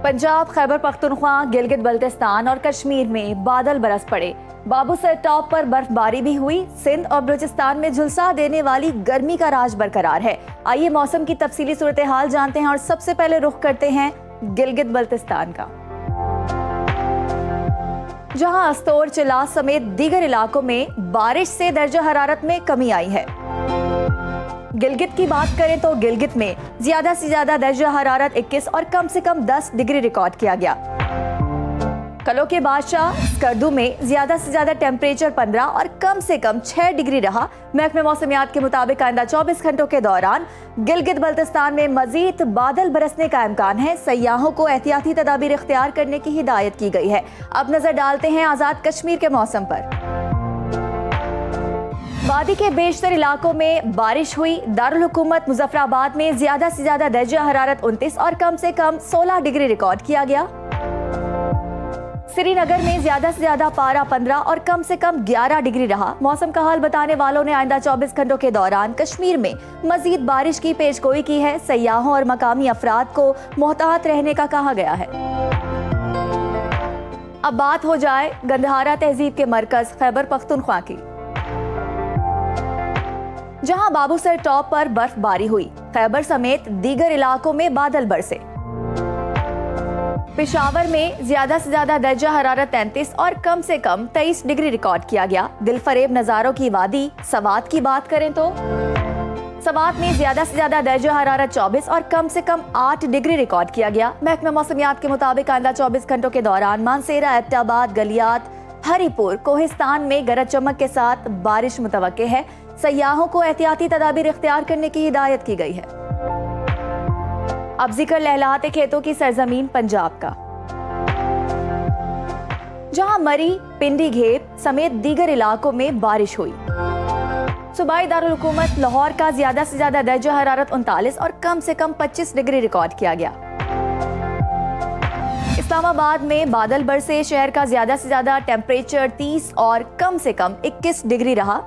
पंजाब, खैबर पख्तूनख्वा, गिलगित बल्तिस्तान और कश्मीर में बादल बरस पड़े। बाबूसर टॉप पर बर्फबारी भी हुई। सिंध और बलूचिस्तान में झुलसा देने वाली गर्मी का राज बरकरार है। आइए मौसम की तफसीली सूरत हाल जानते हैं और सबसे पहले रुख करते हैं गिलगित बल्तिस्तान का, जहां अस्तोर, चिलास समेत दीगर इलाकों में बारिश से दर्जा हरारत में कमी आई है। गिलगित की बात करें तो गिलगित में ज्यादा से ज्यादा दर्जा हरारत 21 और कम से कम 10 डिग्री रिकॉर्ड किया गया। कलों के बादशाह स्कर्दू में ज्यादा से ज्यादा टेम्परेचर 15 और कम से कम 6 डिग्री रहा। महकमे मौसमियात के मुताबिक आइंदा 24 घंटों के दौरान गिलगित बल्तिस्तान में मजीद बादल बरसने का इम्कान है। सयाहों को एहतियाती तदाबीर इख्तियार करने की हिदायत की गई है। अब नजर डालते हैं आजाद कश्मीर के मौसम पर। वादी के बेशतर इलाकों में बारिश हुई। दारुल हुकूमत मुजफ्फराबाद में ज्यादा से ज्यादा दर्जा हरारत 29 और कम से कम 16 डिग्री रिकॉर्ड किया गया। श्रीनगर में ज्यादा से ज्यादा पारा 15 और कम से कम 11 डिग्री रहा। मौसम का हाल बताने वालों ने आइंदा 24 घंटों के दौरान कश्मीर में मजीद बारिश की पेशगोई की है। सयाहों और मकामी अफराद को मोहतात रहने का कहा गया है। अब बात हो जाए गंधहारा तहजीब के मरकज खैबर पख्तूनख्वा की, जहां बाबूसर टॉप पर बर्फबारी हुई। खैबर समेत दीगर इलाकों में बादल बरसे। पेशावर में ज्यादा से ज्यादा दर्जा हरारत 33 और कम से कम 23 डिग्री रिकॉर्ड किया गया। दिलफरेब नजारों की वादी सवात की बात करें तो सवात में ज्यादा से ज्यादा दर्जा हरारत 24 और कम से कम 8 डिग्री रिकॉर्ड किया गया। महकमा मौसमियात के मुताबिक आइंदा 24 घंटों के दौरान मानसेरा, एबटाबाद, गलियात, हरीपुर, कोहिस्तान में गरज चमक के साथ बारिश मुतवक्के है। सयाहों को एहतियाती तदाबीर इख्तियार करने की हिदायत की गई है। अब जिक्र लहलहाते खेतों की सरजमीन पंजाब का, जहां मरी, पिंडी घेप समेत दीगर इलाकों में बारिश हुई। सूबाई दारुल हुकूमत लाहौर का ज्यादा से ज्यादा दर्जा हरारत 39 और कम से कम 25 डिग्री रिकॉर्ड किया गया। इस्लामाबाद में बादल बरसे। शहर का ज्यादा से ज्यादा टेम्परेचर 30 और कम से कम 21 डिग्री रहा।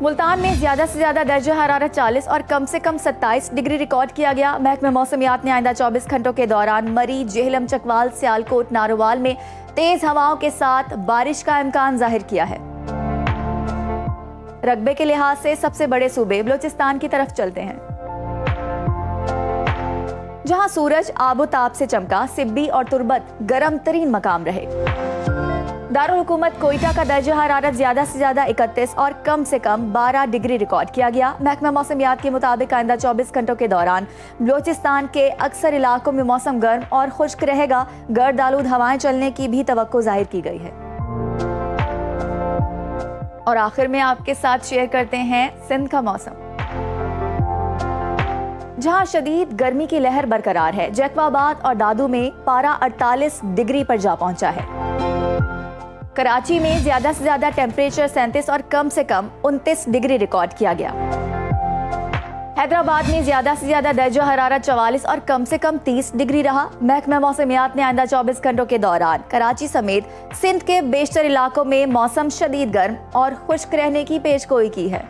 मुल्तान में ज्यादा से ज्यादा दर्जा हरारत 40 और कम से कम 27 डिग्री रिकॉर्ड किया गया। महकमे मौसमियात ने आइंदा 24 घंटों के दौरान मरी, जेहलम, चकवाल, सियालकोट, नारोवाल में तेज हवाओं के साथ बारिश का इम्कान जाहिर किया है। रकबे के लिहाज से सबसे बड़े सूबे बलूचिस्तान की तरफ चलते हैं, जहां सूरज आबोताब से चमका। सिब्बी और तुर्बत गर्म तरीन मकाम रहे। दारुल हुकूमत कोयटा का दर्जा हरारत ज्यादा से ज्यादा 31 और कम से कम 12 डिग्री रिकॉर्ड किया गया। महकमा मौसमियात के मुताबिक आइंदा 24 घंटों के दौरान बलूचिस्तान के अक्सर इलाकों में मौसम गर्म और खुश्क रहेगा। गर्द आलूद हवाएं चलने की भी तवक्को जाहिर की गई है। और आखिर में आपके साथ शेयर करते हैं सिंध का मौसम, जहां शदीद गर्मी की लहर बरकरार है। जैकबाबाद और दादू में पारा 48 डिग्री पर जा पहुंचा है। कराची में ज्यादा से ज्यादा टेम्परेचर 37 और कम से कम 29 डिग्री रिकॉर्ड किया गया। हैदराबाद में ज्यादा से ज्यादा दर्जा हरारत 44 और कम से कम 30 डिग्री रहा। महकमा मौसमियात ने आइंदा 24 घंटों के दौरान कराची समेत सिंध के बेशतर इलाकों में मौसम शदीद गर्म और खुश्क रहने की पेशगोई की है।